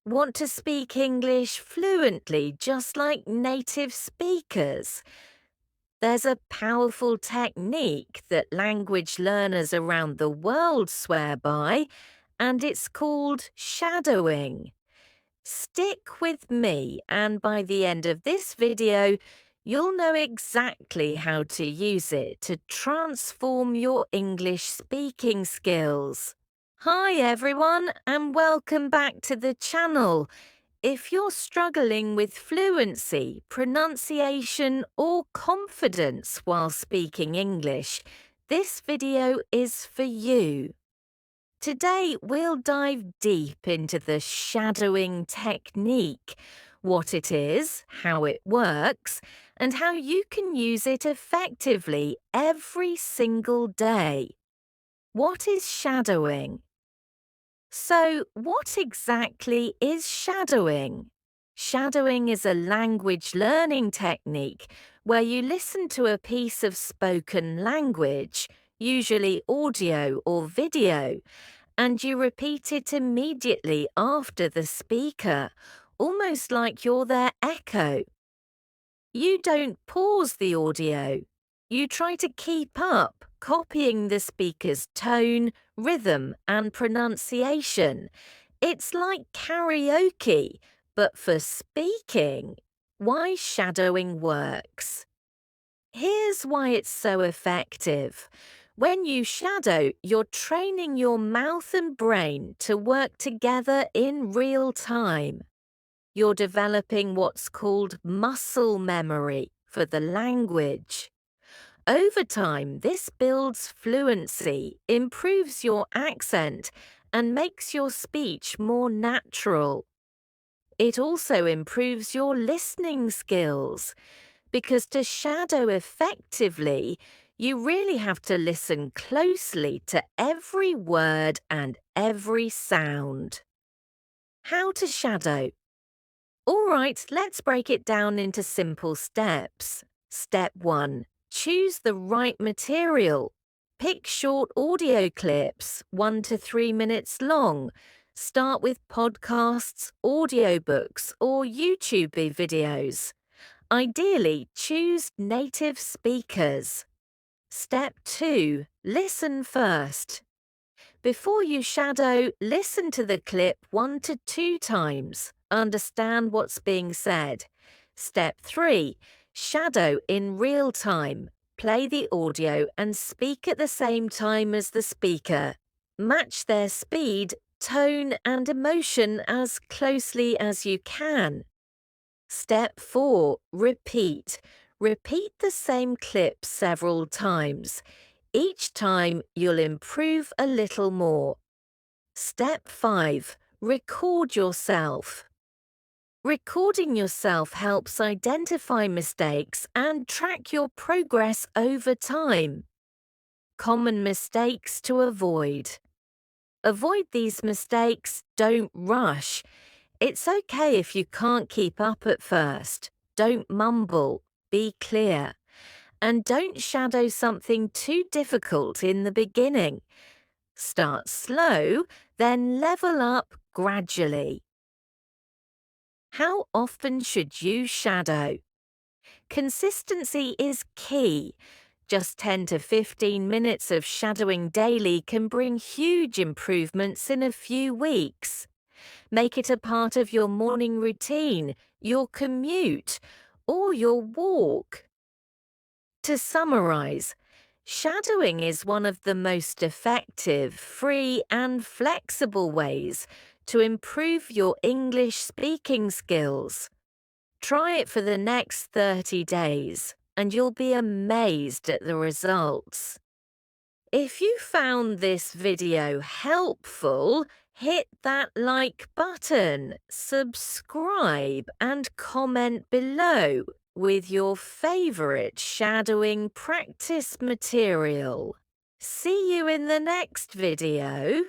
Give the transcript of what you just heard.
Want to speak English fluently just like native speakers? There's a powerful technique that language learners around the world swear by, and it's called shadowing. Stick with me, and by the end of this video, you'll know exactly how to use it to transform your English speaking skills. Hi everyone, and welcome back to the channel. If you're struggling with fluency, pronunciation, or confidence while speaking English, this video is for you. Today, we'll dive deep into the shadowing technique, what it is, how it works, and how you can use it effectively every single day. What is shadowing? So, what exactly is shadowing? Shadowing is a language learning technique where you listen to a piece of spoken language, usually audio or video, and you repeat it immediately after the speaker, almost like you're their echo. You don't pause the audio. You try to keep up, copying the speaker's tone, rhythm, and pronunciation. It's like karaoke, but for speaking. Why shadowing works. Here's why it's so effective. When you shadow, you're training your mouth and brain to work together in real time. You're developing what's called muscle memory for the language. Over time, this builds fluency, improves your accent, and makes your speech more natural. It also improves your listening skills, because to shadow effectively, you really have to listen closely to every word and every sound. How to shadow? All right, let's break it down into simple steps. Step 1. Choose the right material. Pick short audio clips, 1 to 3 minutes long. Start with podcasts, audiobooks, or YouTube videos. Ideally, choose native speakers. Step 2. Listen first. Before you shadow, listen to the clip 1 to 2 times. Understand what's being said. Step 3. Shadow in real time. Play the audio and speak at the same time as the speaker. Match their speed, tone, and emotion as closely as you can. Step 4. Repeat. Repeat the same clip several times. Each time, you'll improve a little more. Step 5. Record yourself. Recording yourself helps identify mistakes and track your progress over time. Common mistakes to avoid. Avoid these mistakes, don't rush. It's okay if you can't keep up at first. Don't mumble, be clear. And don't shadow something too difficult in the beginning. Start slow, then level up gradually. How often should you shadow? Consistency is key. Just 10 to 15 minutes of shadowing daily can bring huge improvements in a few weeks. Make it a part of your morning routine, your commute, or your walk. To summarize, shadowing is one of the most effective, free, and flexible ways to improve your English speaking skills. Try it for the next 30 days, and you'll be amazed at the results. If you found this video helpful, hit that like button, subscribe, and comment below with your favorite shadowing practice material. See you in the next video.